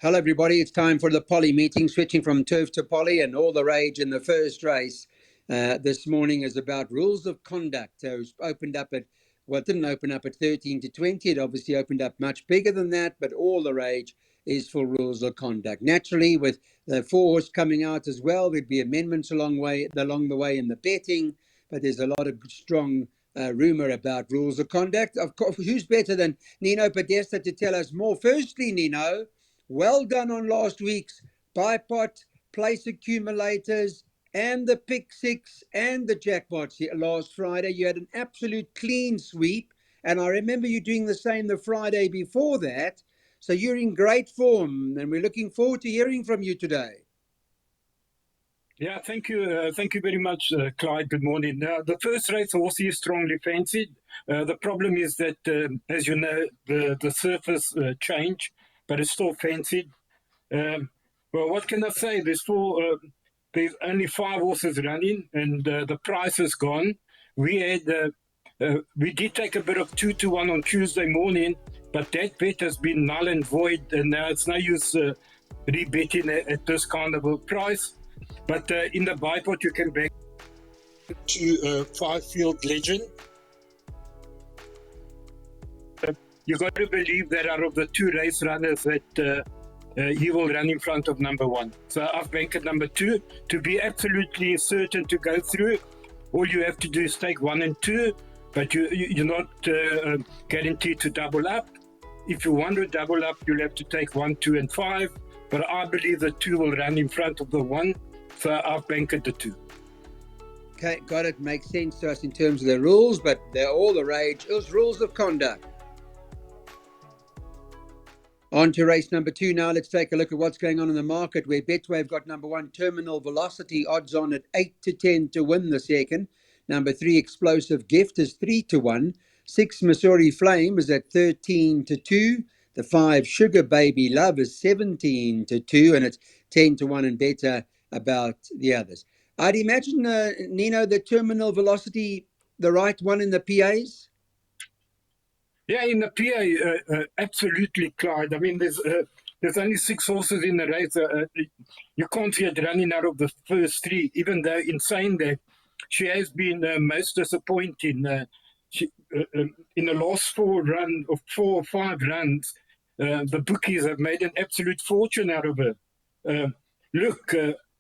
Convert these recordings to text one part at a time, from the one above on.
Hello, everybody. It's time for the Poly meeting, switching from turf to Poly, and all the rage in the first race this morning is about rules of conduct. So it's opened up at, well, it didn't open up at 13 to 20. It obviously opened up much bigger than that, but all the rage is for rules of conduct. Naturally, with the 4-horse coming out as well, there'd be amendments along the way in the betting, but there's a lot of strong rumor about rules of conduct. Of course, who's better than Nino Podesta to tell us more? Firstly, Nino, well done on last week's Jackpot, place accumulators, and the pick six and the jackpots last Friday. You had an absolute clean sweep, and I remember you doing the same the Friday before that. So you're in great form, and we're looking forward to hearing from you today. Yeah, thank you. Thank you very much, Clyde. Good morning. The first race also is strongly fancied. The problem is that, as you know, the surface changed, but it's still fancied. Well, what can I say? There's only 5 horses running, and the price is gone. We did take a bit of 2-1 on Tuesday morning, but that bet has been null and void, and now it's no use rebetting at this kind of a price. But in the Jackpot, you can back to 5-field legend. You got to believe that out of the 2 race runners that he will run in front of number 1. So I've banked at number 2. To be absolutely certain to go through, all you have to do is take 1 and 2, but you're not guaranteed to double up. If you want to double up, you'll have to take 1, 2, and 5. But I believe the 2 will run in front of the 1, so I've banked at the 2. Okay, got it. Makes sense to us in terms of the rules, but they're all the rage. It was rules of conduct. On to race number 2 now. Let's take a look at what's going on in the market, where Betway have got number 1, Terminal Velocity, odds on at 8 to 10 to win the second. Number 3, Explosive Gift, is 3 to 1. 6, Missouri Flame is at 13 to 2. The 5, Sugar Baby Love, is 17 to 2, and it's 10 to 1 and better about the others. I'd imagine, Nino, the Terminal Velocity, the right one in the PAs? Yeah, in the PA, absolutely, Clyde. I mean, there's only 6 horses in the race. You can't see it running out of the first 3, even though in saying that, she has been most disappointing. In the last 4 or 5 runs, the bookies have made an absolute fortune out of her. Look,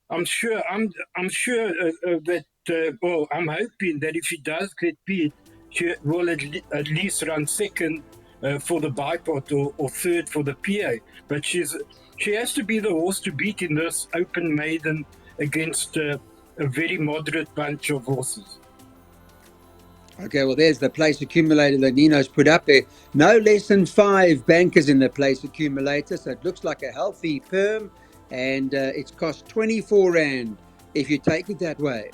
I'm hoping that if she does get beat, she will at least run second for the Jackpot or third for the PA. But she has to be the horse to beat in this open maiden against a very moderate bunch of horses. Okay, well, there's the place accumulator that Nino's put up there. No less than 5 bankers in the place accumulator, so it looks like a healthy perm, and it's cost 24 Rand if you take it that way.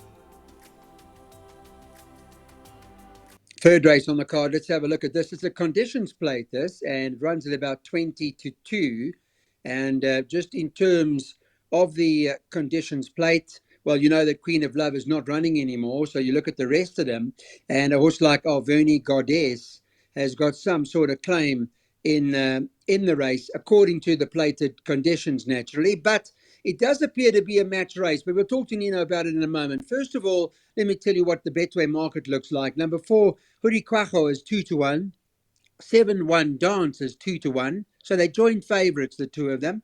Third race on the card, let's have a look at this. It's a conditions plate, this, and runs at about 20 to 2. And just in terms of the conditions plate, well, you know that Queen of Love is not running anymore, so you look at the rest of them, and a horse like Alverni Goddess has got some sort of claim in the race, according to the plated conditions, naturally. But it does appear to be a match race, but we'll talk to Nino about it in a moment. First of all, let me tell you what the Betway market looks like. Number 4, Hurikwacho, is 2 to 1. 7-1 Dance is 2 to 1. So they joint favourites, the 2 of them.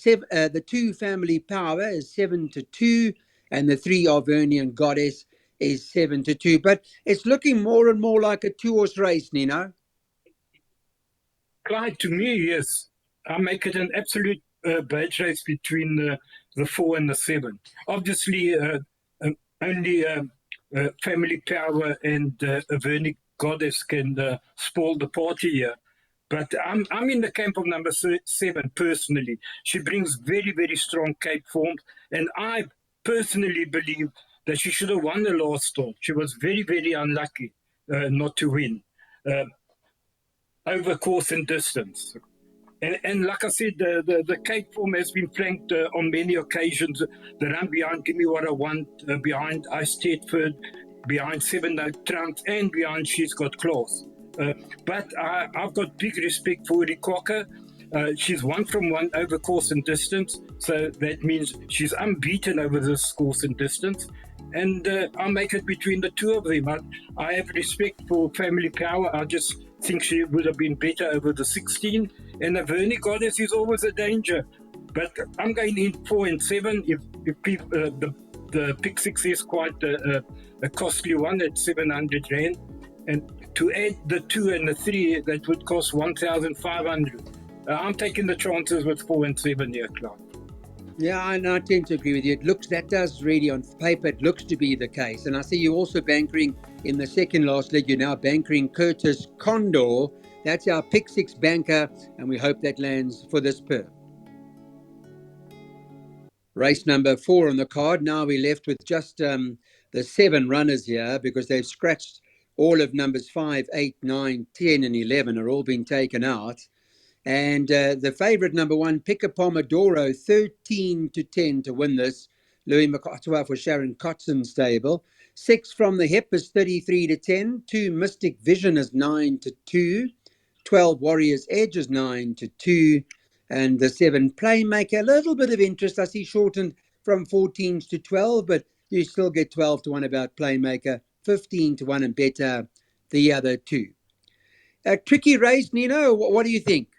The 2 Family Power is 7 to 2. And the 3 Alvernian Goddess is 7 to 2. But it's looking more and more like a 2-horse race, Nino. Clyde, to me, yes. I make it an absolute badge race between the 4 and the 7. Obviously, only Family Power and Alverni Goddess can spoil the party here. But I'm in the camp of number 7 personally. She brings very, very strong Cape form, and I personally believe that she should have won the last start. She was very, very unlucky not to win over course and distance. And like I said, the Cape form has been flanked on many occasions. The run behind Give Me What I Want, behind Ice Tedford, behind 7 Note Trump, and behind She's Got Claws. But I've got big respect for Hurikwacho. She's 1 from 1 over course and distance, so that means she's unbeaten over this course and distance. And I'll make it between the two of them. I have respect for Family Power. I just think she would have been better over the 16. And the Vernie Goddess is always a danger. But I'm going in 4 and 7. If people, the pick 6 is quite a costly one at 700 Rand. And to add the 2 and the 3, that would cost 1,500. I'm taking the chances with 4 and 7 here, Clark. Yeah, I tend to agree with you. That does really, on paper, it looks to be the case. And I see you also bankering in the second last leg. You're now bankering Curtis Condor. That's our pick 6 banker, and we hope that lands for this per. Race number 4 on the card. Now we're left with just the 7 runners here, because they've scratched all of numbers 5, 8, 9, 10, and 11 are all been taken out. And the favourite number 1, Pick a Pomodoro, 13-10 to win this. Louis McCarthy for Sharon Kotzen stable. 6 From the Hip is 33-10. 2 Mystic Vision is 9-2. 12 Warrior's Edge is 9-2. And the 7 Playmaker, a little bit of interest. I see shortened from 14s to 12, but you still get 12-1 about Playmaker, 15-1 and better the other 2. A tricky race, Nino. What do you think?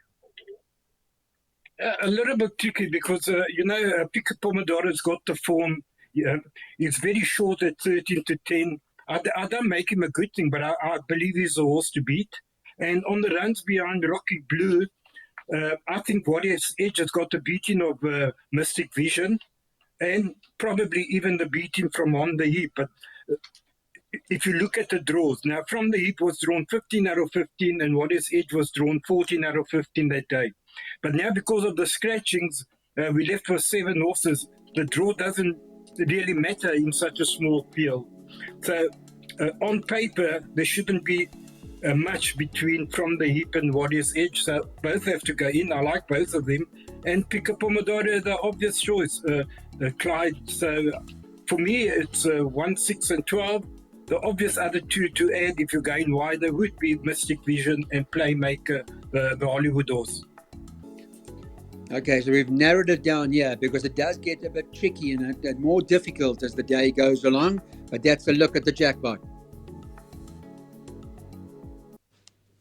A little bit tricky because, Pick a Pomodoro's got the form. He's very short at 13-10. I don't make him a good thing, but I believe he's a horse to beat. And on the runs behind Rocky Blue, I think Warrior's Edge has got the beating of Mystic Vision and probably even the beating from On the Heap. But if you look at the draws, now From the Heap was drawn 15 out of 15 and Warrior's Edge was drawn 14 out of 15 that day. But now because of the scratchings, we left with 7 horses. The draw doesn't really matter in such a small field. So on paper, there shouldn't be much between From the Heap and Warrior's Edge. So both have to go in. I like both of them. And Pick a Pomodoro, the obvious choice, Clyde. So for me, it's 1, 6 and 12. The obvious other 2 to add if you're going wider would be Mystic Vision and Playmaker, the Hollywood horse. Okay, so we've narrowed it down here because it does get a bit tricky and more difficult as the day goes along. But that's a look at the jackpot.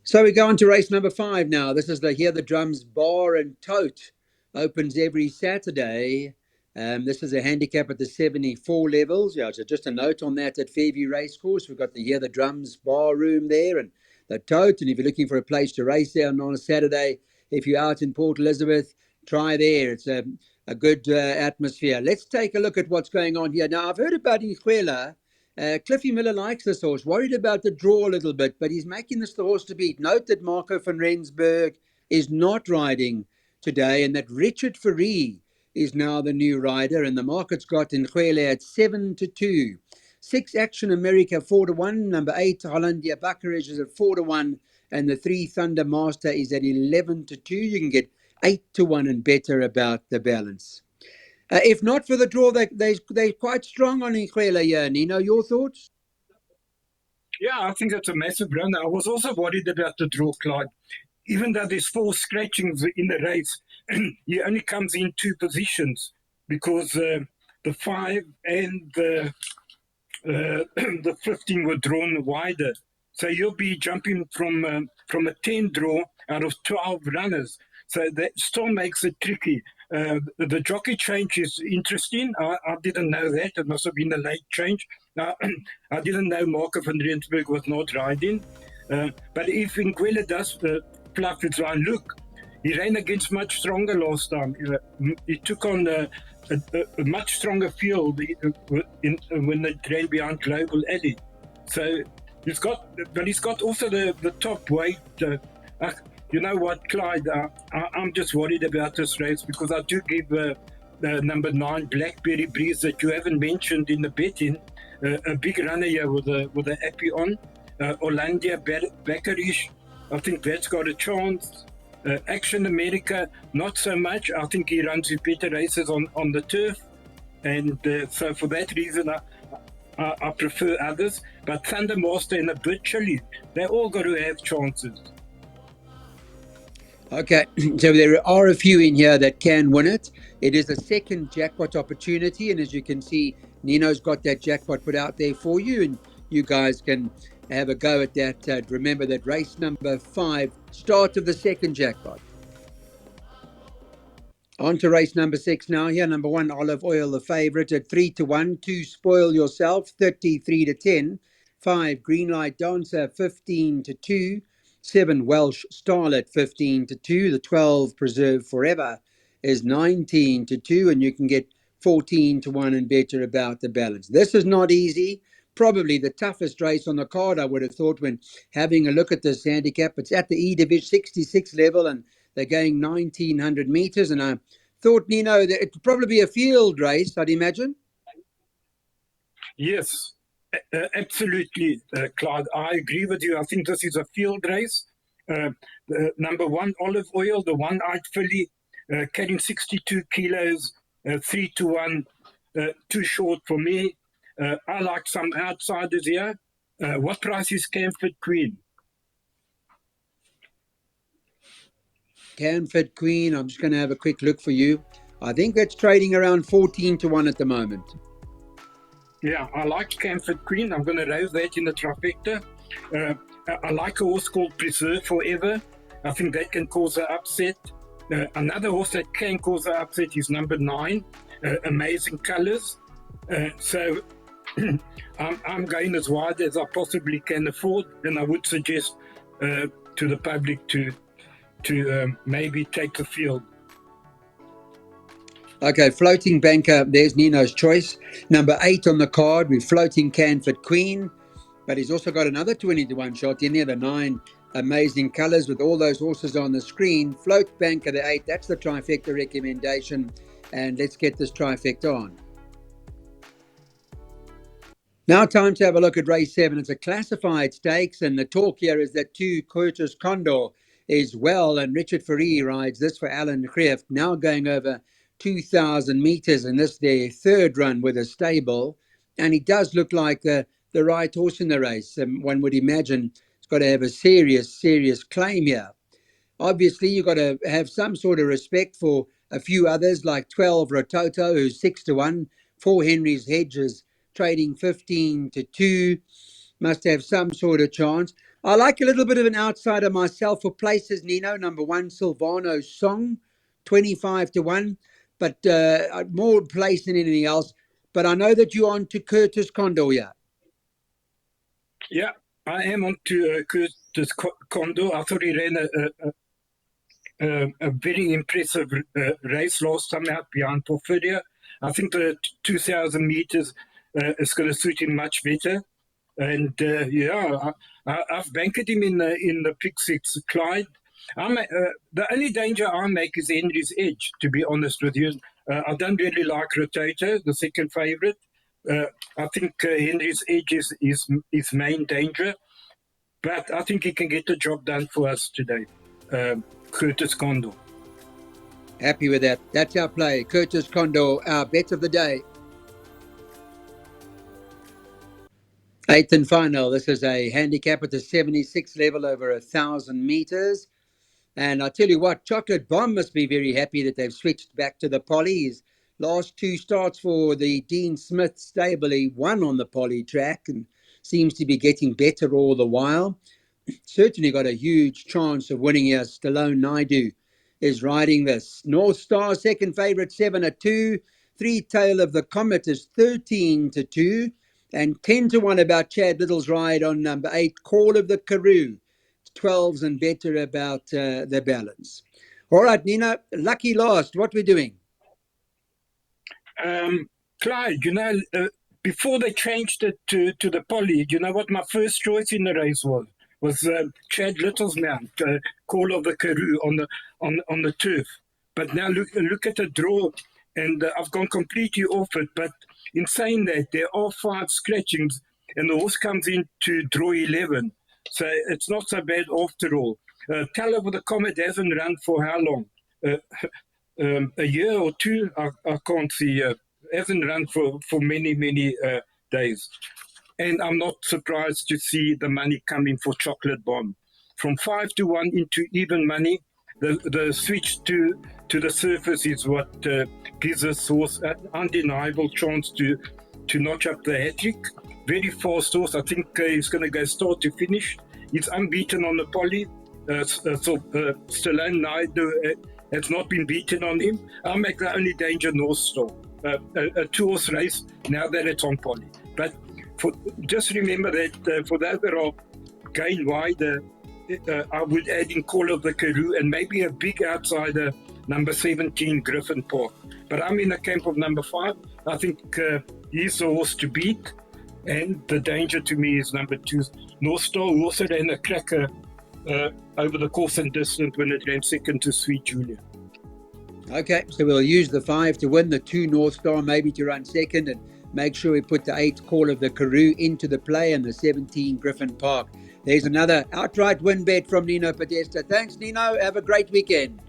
So we go on to race number 5 now. This is the Hear the Drums Bar and Tote. Opens every Saturday. This is a handicap at the 74 levels. Yeah, so just a note on that at Fairview Racecourse. We've got the Hear the Drums bar room there and the Tote. And if you're looking for a place to race there on a Saturday, if you're out in Port Elizabeth, try there. It's a good atmosphere. Let's take a look at what's going on here. Now, I've heard about Inquela. Cliffy Miller likes this horse. Worried about the draw a little bit, but he's making this the horse to beat. Note that Marco van Rensburg is not riding today and that Richard Ferree is now the new rider, and the market's got Inquela at 7-2. 6 Action America 4-1. Number 8 Hollandia Bakkeridge is at 4-1, and the 3 Thunder Master is at 11-2. You can get 8-1 and better about the balance. If not for the draw, they're quite strong on Inquela here. Nino, your thoughts? Yeah, I think that's a massive run. I was also worried about the draw, Clyde. Even though there's 4 scratchings in the race, he only comes in 2 positions because the 5 and the 15 were drawn wider. So you'll be jumping from a 10 draw out of 12 runners. So that still makes it tricky. The jockey change is interesting. I didn't know that. It must have been a late change. I didn't know Marco van Rensburg was not riding. But if Inquela does fluff its line, look, he ran against much stronger last time. He took on a much stronger field when they ran behind Global Alley. So he's got also the top weight. You know what, Clyde? I'm just worried about this race because I do give number 9 Blackberry Breeze that you haven't mentioned in the betting a big runner here with a happy on. Hollandia Bakkeridge, I think that's got a chance. Action America, not so much. I think he runs his better races on the turf, and so for that reason I prefer others. But Thunder Master and a bit chilly, they all got to have chances. Okay, so there are a few in here that can win it. It is a second jackpot opportunity, and as you can see, Nino's got that jackpot put out there for you, and you guys can have a go at that. Remember that race number 5, start of the second jackpot. On to race number 6 now. Here, number 1, Olive Oil, the favourite at 3-1. 2, Spoil Yourself, 33-10. 5, Green Light Dancer, 15-2. 7, Welsh Starlet, 15-2. The 12, Preserve Forever, is 19-2. And you can get 14-1 and better about the balance. This is not easy. Probably the toughest race on the card, I would have thought, when having a look at this handicap. It's at the E Division 66 level, and they're going 1,900 meters, and I thought, Nino, that it'd probably be a field race, I'd imagine. Yes, absolutely, Clyde. I agree with you. I think this is a field race. Number 1, Olive Oil, the one-eyed filly, carrying 62 kilos, 3-1, too short for me. I like some outsiders here. What price is Camford Queen? Canford Queen, I'm just going to have a quick look for you. I think that's trading around 14-1 at the moment. Yeah, I like Camford Queen. I'm going to raise that in the trifecta. I like a horse called Preserve Forever. I think that can cause an upset. Another horse that can cause an upset is number 9, Amazing Colors. So I'm going as wide as I possibly can afford, and I would suggest to the public to maybe take the field. Okay, Floating Banker, there's Nino's choice. Number 8 on the card, we're Floating Canford Queen, but he's also got another 20-1 shot in there, the 9 Amazing Colors, with all those horses on the screen. Float Banker, the 8, that's the trifecta recommendation, and let's get this trifecta on. Now time to have a look at race 7. It's a classified stakes, and the talk here is that 2, Curtis Condor, is well, and Richard Ferree rides this for Alan Kreft, now going over 2,000 meters in this their third run with a stable, and he does look like the right horse in the race. One would imagine it's got to have a serious claim here. Obviously, you've got to have some sort of respect for a few others, like 12 Rototo, who's 6-1, 4 Henry's Hedges trading 15-2, must have some sort of chance. I like a little bit of an outsider myself for places, Nino. Number 1, Silvano's Song, 25-1, but more place than anything else. But I know that you're on to Curtis Condor here. Yeah, I am on to Curtis Condor. I thought he ran a very impressive race last time out behind Porphyria. I think the 2,000 meters is going to suit him much better. And I've banked him in the pick 6, Clyde. The only danger I make is Henry's Edge, to be honest with you. I don't really like Rotator, the second favourite. I think Henry's Edge is his main danger. But I think he can get the job done for us today. Curtis Condor. Happy with that. That's our play. Curtis Condor, our bet of the day. 8th and final. This is a handicap at the 76 level over 1,000 meters. And I tell you what, Chocolate Bomb must be very happy that they've switched back to the polys. Last 2 starts for the Dean Smith stable, he won on the poly track and seems to be getting better all the while. Certainly got a huge chance of winning here. Stallone Naidu is riding this. North Star, second favourite, 7-2. 3 Tail of the Comet is 13-2. And 10-1 about Chad Little's ride on number 8, Call of the Karoo. 12s and better about the balance. All right, Nina, lucky last. What we're doing? Clyde, before they changed it to the poly, you know what my first choice in the race was? Was Chad Little's mount, Call of the Karoo on the turf. But now look at the draw, and I've gone completely off it. But in saying that, there are 5 scratchings, and the horse comes into draw 11. So it's not so bad after all. Tell over the Comet hasn't run for how long? A year or 2? I can't see. Hasn't run for many days. And I'm not surprised to see the money coming for Chocolate Bomb. From 5-1 into even money, The switch to the surface is what gives this horse an undeniable chance to notch up the hat-trick. Very fast horse. I think he's going to go start to finish. He's unbeaten on the poly. Stallone Naidu has not been beaten on him. I'll make the only danger North Star. A two-horse race now that it's on poly. But just remember that for those that are going wider, I would add in Call of the Karoo and maybe a big outsider, number 17, Griffin Park. But I'm in the camp of number 5. I think he's the horse to beat. And the danger to me is number 2, North Star, who also ran a cracker over the course and distance when it ran second to Sweet Julia. Okay, so we'll use the 5 to win, the 2 North Star maybe to run second, and make sure we put the 8 Call of the Karoo into the play and the 17 Griffin Park. There's another outright win bet from Nino Podesta. Thanks, Nino. Have a great weekend.